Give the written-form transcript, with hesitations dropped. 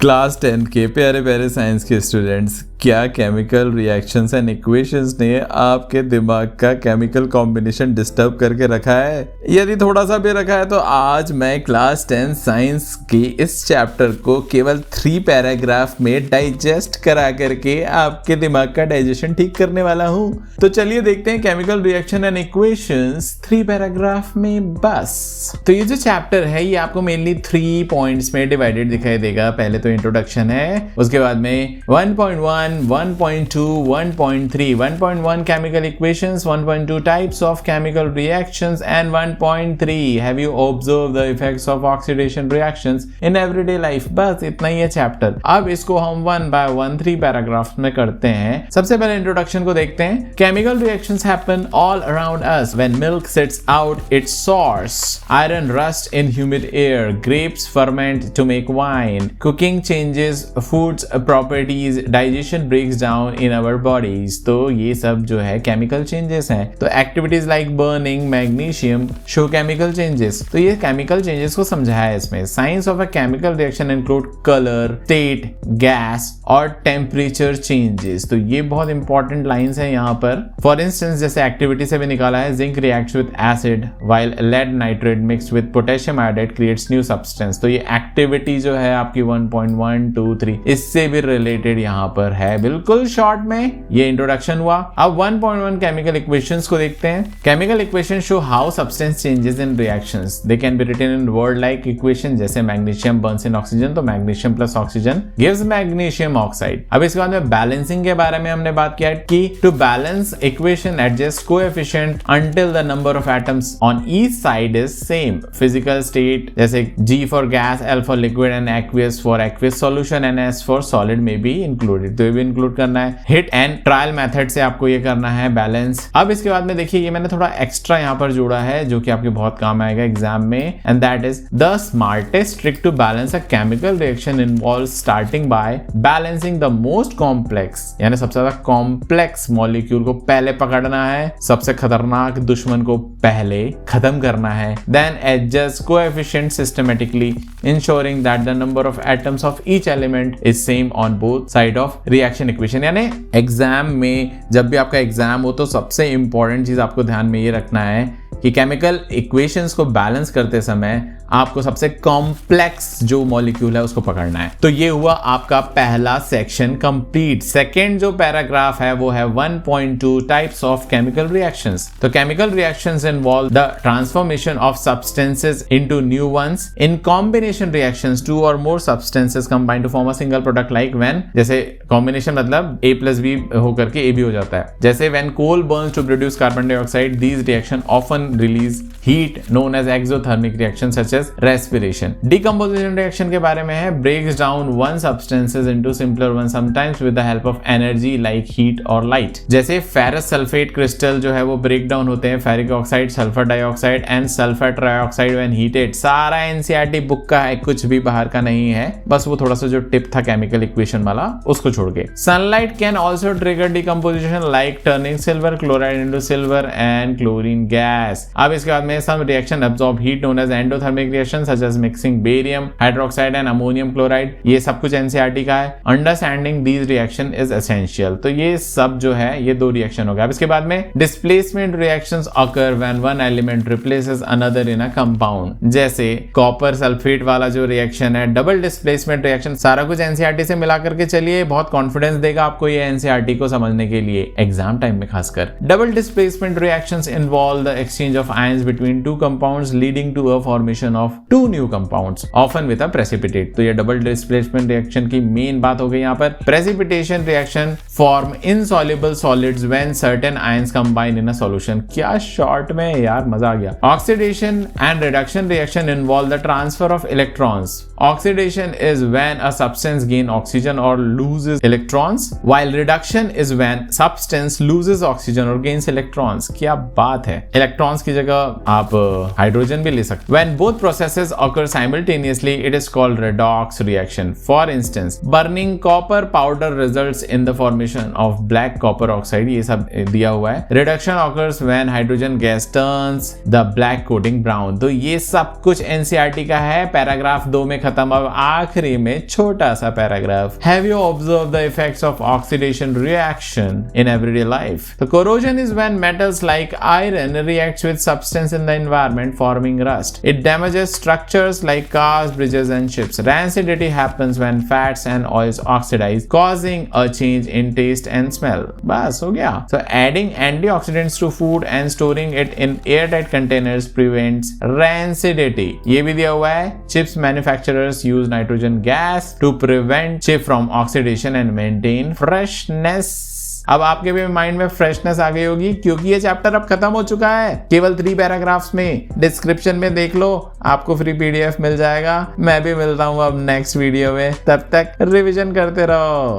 Class 10 के प्यारे प्यारे साइंस के स्टूडेंट्स, क्या केमिकल रिएक्शंस एंड इक्वेशंस ने आपके दिमाग का केमिकल कॉम्बिनेशन डिस्टर्ब करके रखा है? यदि थोड़ा सा भी रखा है तो आज मैं क्लास 10 साइंस के इस चैप्टर को केवल 3 पैराग्राफ में डाइजेस्ट करा करके आपके दिमाग का डाइजेशन ठीक करने वाला हूं। तो चलिए देखते हैं chemical reaction and equations 3 paragraph में बस। तो ये जो चैप्टर है ये आपको मेनली 3 पॉइंट्स में डिवाइडेड दिखाई देगा। पहले तो इंट्रोडक्शन है, उसके बाद में 1.1, 1.2, 1.3, 1.1 chemical equations, 1.2 types of chemical reactions and 1.3 have you observed the effects of oxidation reactions in everyday life। बस इतना ही है चैप्टर। अब इसको हम 1 by 1 3 पैराग्राफ में करते हैं। सबसे पहले इंट्रोडक्शन को देखते हैं। Chemical reactions happen all around us when milk sets out its source, iron rust in humid air, grapes ferment to make wine, cooking changes food's properties, digestion breaks down in our bodies। तो ये सब जो है chemical changes हैं। तो activities like burning magnesium show chemical changes. तो ये chemical changes को समझाया है इसमें। Science of a chemical reaction include colour, state, gas और टेम्परेचर चेंजेस। तो ये बहुत इंपॉर्टेंट लाइंस है यहाँ पर। फॉर इंस्टेंस जैसे एक्टिविटी से भी निकाला है, zinc reacts with acid while lead nitrate mixed with potassium iodide creates new substance. तो ये एक्टिविटी जो है आपकी 1.1, 2, 3 इससे भी रिलेटेड यहाँ पर है। बिल्कुल शॉर्ट में ये इंट्रोडक्शन हुआ। अब 1.1 केमिकल इक्वेशंस को देखते हैं। Chemical equation show how substance changes in reactions. They can be written in word like equation, जैसे मैग्नीशियम बर्न्स इन ऑक्सीजन, तो magnesium plus oxygen gives magnesium oxide. अब इसके बाद में बैलेंसिंग के बारे में हमने बात किया कि to balance equation adjust coefficient until the number of atoms on each side is same. Physical state जैसे G for gas, L for liquid and aqueous for aqueous solution and S for solid में be included. तो ये भी include करना है। Hit and trial method से आपको ये करना है बैलेंस। अब इसके बाद में देखिए ये मैंने थोड़ा एक्स्ट्रा यहाँ पर जोड़ा है जो कि आपके बहुत काम आएगा एग्जाम में, and that is the smartest trick to balance a chemical reaction involves starting by balancing the most complex, यानी सबसे ज्यादा कॉम्प्लेक्स मॉलिक्यूल को पहले पकड़ना है, सबसे खतरनाक दुश्मन को पहले खत्म करना है, then adjust coefficient systematically ensuring that the number of atoms of each element is same on both side of reaction equation. यानी एग्जाम में जब भी आपका एग्जाम हो तो सबसे इंपॉर्टेंट चीज आपको ध्यान में ये रखना है कि केमिकल इक्वेशंस को बैलेंस करते समय आपको सबसे कॉम्प्लेक्स जो मॉलिक्यूल है उसको पकड़ना है। तो ये हुआ आपका पहला सेक्शन कंप्लीट। सेकंड जो पैराग्राफ है वो है 1.2 टाइप्स ऑफ केमिकल रिएक्शंस। तो chemical reactions involve the transformation of substances into new ones in combination reactions. 2 or more substances combine to form a single product like when, जैसे combination मतलब A plus B होकर के A भी हो जाता है। जैसे when coal burns to produce carbon dioxide, these reaction often release heat known as exothermic reaction such as respiration. Decomposition reaction के बारे में है, breaks down one substances into simpler one sometimes with the help of energy like heat और light. जैसे ferrous sulphate crystal जो है वो break down होते हैं, ferric oxide, sulphur dioxide and sulphur trioxide when heated. सारा एनसीईआरटी बुक का है, कुछ भी बाहर का नहीं है, बस वो थोड़ा सा जो टिप था केमिकल इक्वेशन वाला उसको छोड़ के। Sunlight can also trigger decomposition like turning silver chloride into silver and chlorine gas. अब इसके बाद में some reaction absorb heat known as endothermic reaction such as mixing barium hydroxide and ammonium chloride. ये सब कुछ एनसीईआरटी का है। Understanding these reaction is essential. तो ये सब जो है ये 2 रिएक्शन हो गया। अब इसके बाद में displacement reactions occur when one element replaces another in a compound. जैसे कॉपर सल्फेट वाला जो रिएक्शन है, डबल डिस्प्लेसमेंट रिएक्शन। सारा कुछ एनसीईआरटी से मिला करके चलिए, बहुत कॉन्फिडेंस देगा आपको ये एनसीईआरटी को समझने के लिए एग्जाम टाइम में खासकर। Double displacement reactions involve the exchange of ions between 2 compounds leading to a formation of 2 new compounds often with a precipitate. तो ये डबल डिस्प्लेसमेंट रिएक्शन की मेन बात हो गई यहाँ पर। Precipitation reaction form insoluble solids when certain ions combine in a solution. क्या short में यार, मजा आ गया। Oxidation and reduction reaction involve the transfer of electrons. Oxidation is when a substance gains oxygen or loses electrons, while reduction is when substance loses oxygen or gains electrons। क्या बात है। Electron protons की जगह आप hydrogen भी ले सकते। When both processes occur simultaneously, it is called redox reaction. For instance, burning copper powder results in the formation of black copper oxide. ये सब दिया हुआ है। Reduction occurs when hydrogen gas turns the black coating brown. तो ये सब कुछ NCERT का है, पैराग्राफ 2 में खत्म। अब आखिरी में छोटा सा paragraph, Have you observed the effects of oxidation reaction in everyday life? The corrosion is when metals like iron reacts with substance in the environment, forming rust. It damages structures like cars, bridges and ships. Rancidity happens when fats and oils oxidize, causing a change in taste and smell. बस हो गया। So adding antioxidants to food and storing it in airtight containers prevents rancidity. ये भी दिया हुआ है। Chips manufacturers use nitrogen gas to prevent chip from oxidation and maintain freshness. अब आपके भी माइंड में फ्रेशनेस आ गई होगी क्योंकि ये चैप्टर अब खत्म हो चुका है, केवल 3 पैराग्राफ्स में। डिस्क्रिप्शन में देख लो, आपको फ्री PDF मिल जाएगा। मैं भी मिलता हूँ अब नेक्स्ट वीडियो में, तब तक रिवीजन करते रहो।